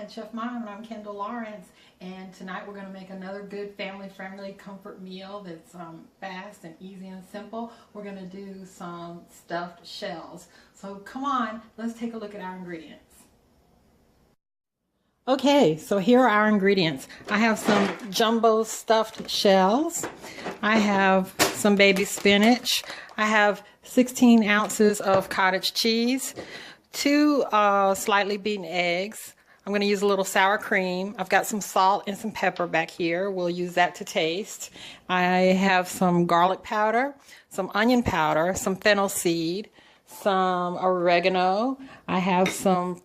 at Chef Mom, and I'm Kendall Lawrence, and tonight we're going to make another good family-friendly comfort meal that's fast and easy and simple. We're going to do some stuffed shells. So come on, let's take a look at our ingredients. Okay, so here are our ingredients. I have some jumbo stuffed shells. I have some baby spinach. I have 16 ounces of cottage cheese, 2 slightly beaten eggs. I'm going to use a little sour cream. I've got some salt and some pepper back here. We'll use that to taste. I have some garlic powder, some onion powder, some fennel seed, some oregano. I have some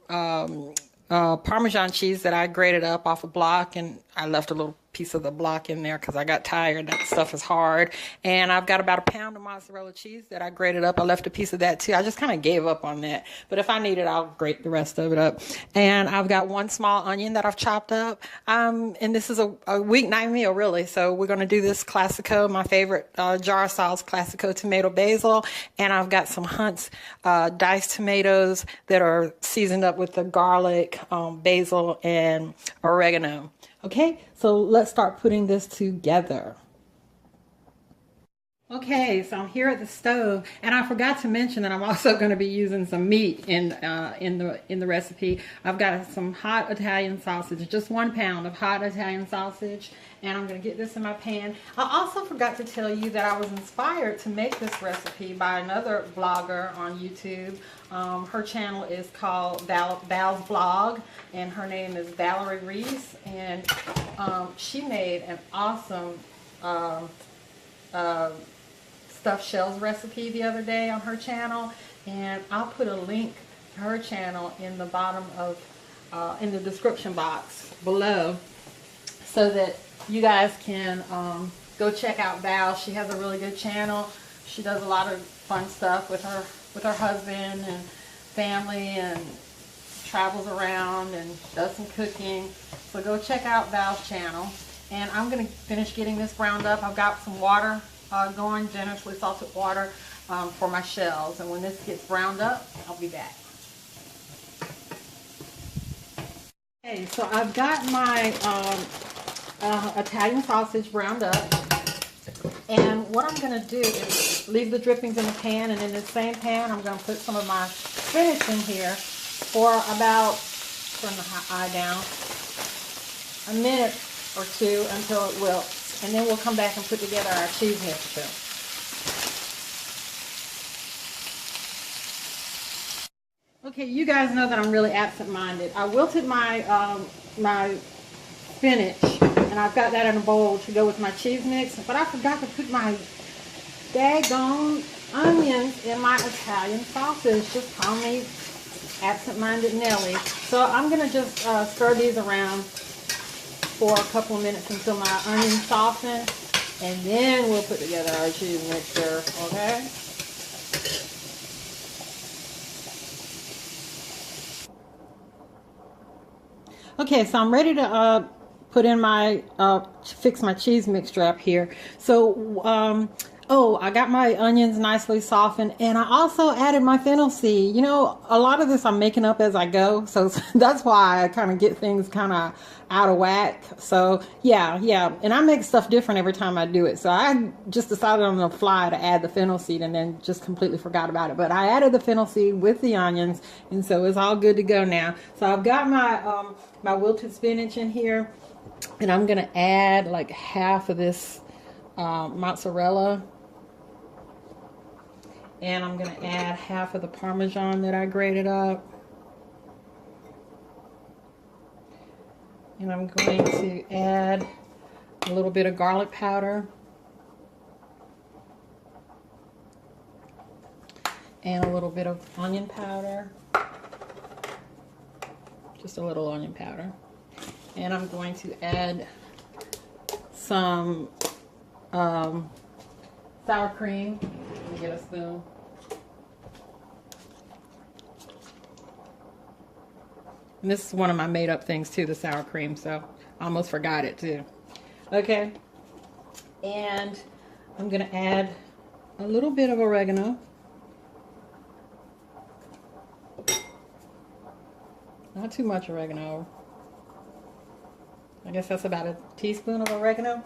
Parmesan cheese that I grated up off a block, and I left a little piece of the block in there because I got tired. That stuff is hard. And I've got about a pound of mozzarella cheese that I grated up. I left a piece of that too. I just kind of gave up on that, but if I need it, I'll grate the rest of it up. And I've got 1 small onion that I've chopped up. And this is a weeknight meal, really. So we're going to do this Classico, my favorite jar sauce, Classico tomato basil. And I've got some Hunt's diced tomatoes that are seasoned up with the garlic, basil, and oregano. Okay, so let's start putting this together. Okay, so I'm here at the stove, and I forgot to mention that I'm also going to be using some meat in the recipe. I've got some hot Italian sausage, just 1 pound of hot Italian sausage, and I'm going to get this in my pan. I also forgot to tell you that I was inspired to make this recipe by another blogger on YouTube. Her channel is called Val's Blog, and her name is Valerie Reese, and she made an awesome stuffed shells recipe the other day on her channel, and I'll put a link to her channel in the bottom of in the description box below so that you guys can go check out Val. She has a really good channel. She does a lot of fun stuff with her husband and family, and travels around and does some cooking. So go check out Val's channel. And I'm going to finish getting this browned up. I've got some water going, generously salted water for my shells. And when this gets browned up, I'll be back. Okay, so I've got my Italian sausage browned up. And what I'm going to do is leave the drippings in the pan, and in the same pan I'm going to put some of my spinach in here for about, turn the eye down, a minute or 2 until it wilts. And then we'll come back and put together our cheese mixture. Okay, you guys know that I'm really absent-minded. I wilted my my spinach, and I've got that in a bowl to go with my cheese mix, but I forgot to put my daggone onions in my Italian sausage. Just call me absent-minded Nelly. So I'm going to just stir these around for a couple of minutes until my onions soften, and then we'll put together our cheese mixture, okay? Okay, so I'm ready to put in my, fix my cheese mixture up here. So, oh, I got my onions nicely softened, and I also added my fennel seed. You know, a lot of this I'm making up as I go, so that's why I kind of get things kind of out of whack. So, yeah, and I make stuff different every time I do it. So I just decided on the fly to add the fennel seed and then just completely forgot about it. But I added the fennel seed with the onions, and so it's all good to go now. So I've got my, my wilted spinach in here, and I'm going to add like half of this mozzarella. And I'm going to add half of the Parmesan that I grated up. And I'm going to add a little bit of garlic powder. And a little bit of onion powder. Just a little onion powder. And I'm going to add some sour cream. Let me get a spoon. And this is one of my made up things too, the sour cream, so I almost forgot it too. Okay, and I'm gonna add a little bit of oregano. Not too much oregano. I guess that's about a teaspoon of oregano.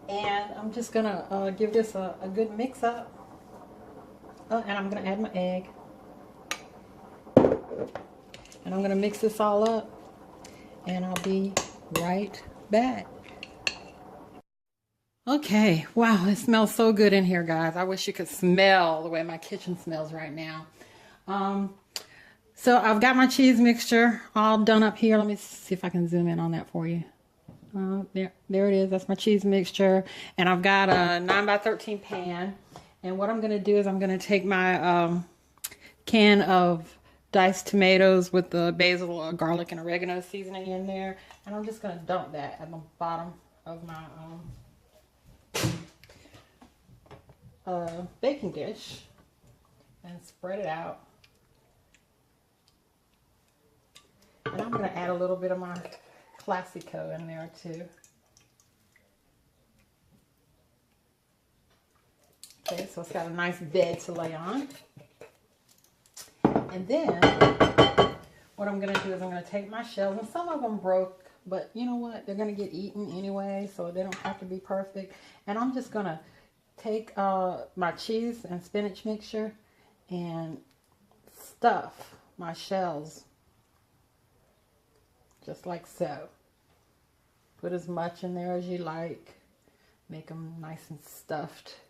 And I'm just gonna give this a good mix up. Oh, and I'm gonna add my egg. And I'm gonna mix this all up. And I'll be right back. Okay, wow, it smells so good in here, guys. I wish you could smell the way my kitchen smells right now. So I've got my cheese mixture all done up here. Let me see if I can zoom in on that for you. There it is. That's my cheese mixture. And I've got a 9 by 13 pan. And what I'm going to do is I'm going to take my can of diced tomatoes with the basil, garlic, and oregano seasoning in there. And I'm just going to dump that at the bottom of my baking dish and spread it out. And I'm going to add a little bit of my Classico in there too. Okay, so it's got a nice bed to lay on. And then what I'm going to do is I'm going to take my shells, and some of them broke, but you know what? They're going to get eaten anyway, so they don't have to be perfect. And I'm just going to take my cheese and spinach mixture and stuff my shells just like so. Put as much in there as you like. Make them nice and stuffed.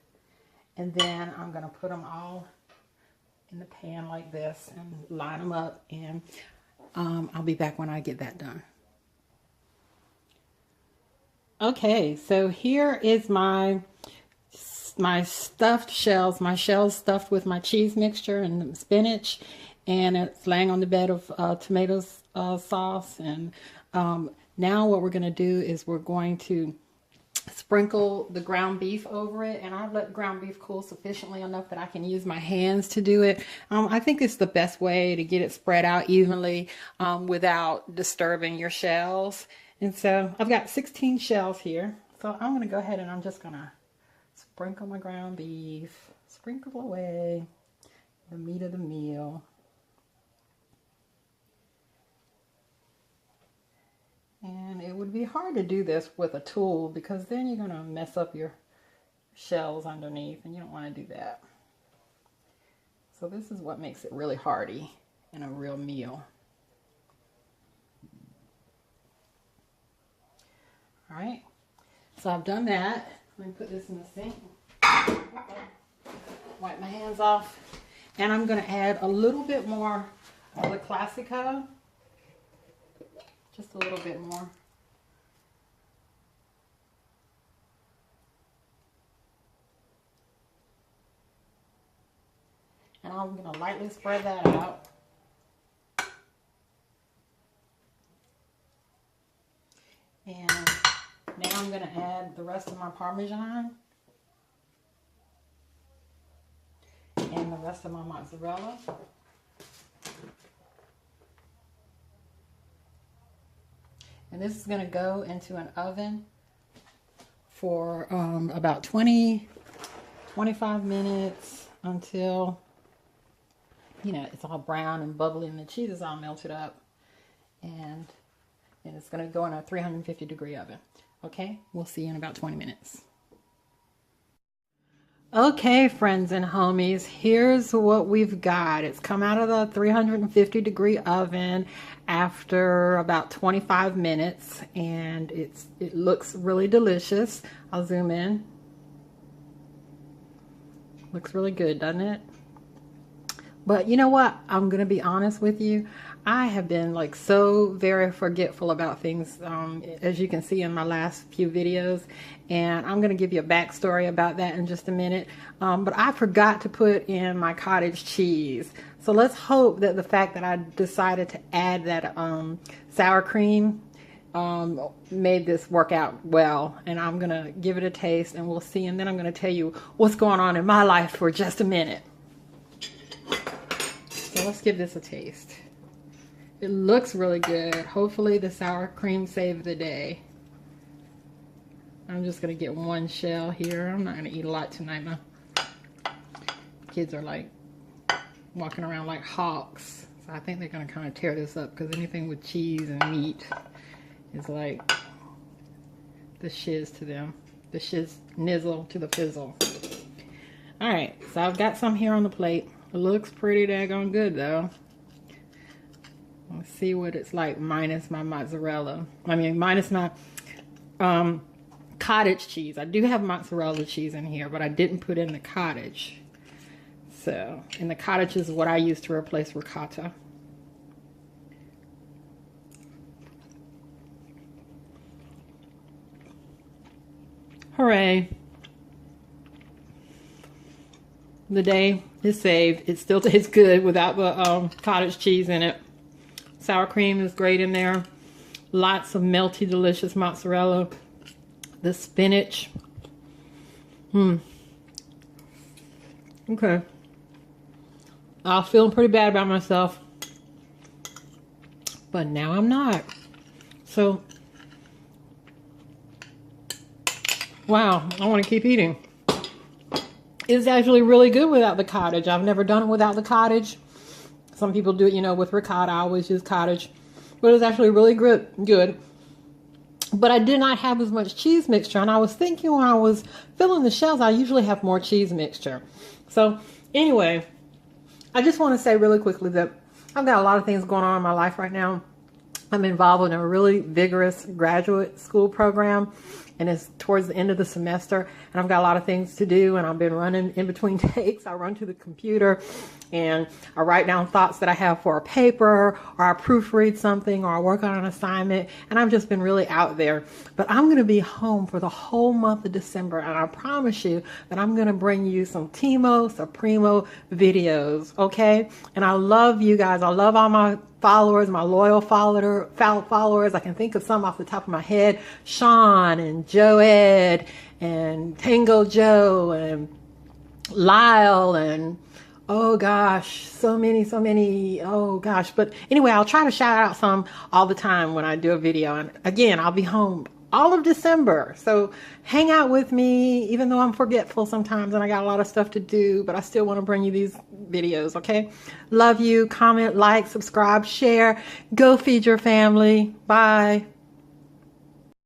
And then I'm going to put them all in the pan like this and line them up. And I'll be back when I get that done. Okay, so here is my stuffed shells. My shells stuffed with my cheese mixture and spinach. And it's laying on the bed of tomato sauce. And now what we're going to do is we're going to sprinkle the ground beef over it. And I've let ground beef cool sufficiently enough that I can use my hands to do it. I think it's the best way to get it spread out evenly without disturbing your shells. And so I've got 16 shells here. So I'm going to go ahead and I'm just going to sprinkle my ground beef. Sprinkle away the meat of the meal. And it would be hard to do this with a tool because then you're going to mess up your shells underneath, and you don't want to do that. So this is what makes it really hearty in a real meal. All right, so I've done that. Let me put this in the sink. Wipe my hands off. And I'm going to add a little bit more of the Classico. Just a little bit more. And I'm going to lightly spread that out. And now I'm going to add the rest of my Parmesan. And the rest of my mozzarella. And this is going to go into an oven for about 20-25 minutes until, you know, it's all brown and bubbly and the cheese is all melted up. And it's going to go in a 350-degree oven. Okay, we'll see you in about 20 minutes. Okay, friends and homies, here's what we've got. It's come out of the 350-degree oven after about 25 minutes, and it looks really delicious. I'll zoom in. Looks really good, doesn't it? But you know what? I'm going to be honest with you. I have been like so very forgetful about things, as you can see in my last few videos, and I'm going to give you a backstory about that in just a minute. But I forgot to put in my cottage cheese. So let's hope that the fact that I decided to add that sour cream made this work out well. And I'm going to give it a taste and we'll see. And then I'm going to tell you what's going on in my life for just a minute. So let's give this a taste. It looks really good. Hopefully the sour cream saved the day. I'm just going to get one shell here. I'm not going to eat a lot tonight. My kids are like walking around like hawks. So I think they're going to kind of tear this up because anything with cheese and meat is like the shiz to them. The shiz nizzle to the fizzle. Alright, so I've got some here on the plate. It looks pretty daggone good though. Let's see what it's like minus my mozzarella. I mean, minus my cottage cheese. I do have mozzarella cheese in here, but I didn't put in the cottage. So, and the cottage is what I use to replace ricotta. Hooray. The day is saved. It still tastes good without the cottage cheese in it. Sour cream is great in there. Lots of melty, delicious mozzarella. The spinach. Okay. I was feeling pretty bad about myself. But now I'm not. So, wow, I want to keep eating. It's actually really good without the cottage. I've never done it without the cottage. Some people do it, you know, with ricotta. I always use cottage. But it's actually really good. But I did not have as much cheese mixture. And I was thinking when I was filling the shells, I usually have more cheese mixture. So anyway, I just want to say really quickly that I've got a lot of things going on in my life right now. I'm involved in a really vigorous graduate school program, and it's towards the end of the semester, and I've got a lot of things to do, and I've been running in between takes. I run to the computer and I write down thoughts that I have for a paper, or I proofread something, or I work on an assignment, and I've just been really out there. But I'm going to be home for the whole month of December, and I promise you that I'm going to bring you some Timo Supremo videos, okay? And I love you guys. I love all my followers, my loyal followers. I can think of some off the top of my head. Sean and Joed and Tango Joe and Lyle and oh gosh, so many, oh gosh. But anyway, I'll try to shout out some all the time when I do a video. And again, I'll be home all of December. So hang out with me, even though I'm forgetful sometimes and I got a lot of stuff to do, but I still want to bring you these videos, okay? Love you. Comment, like, subscribe, share. Go feed your family. Bye.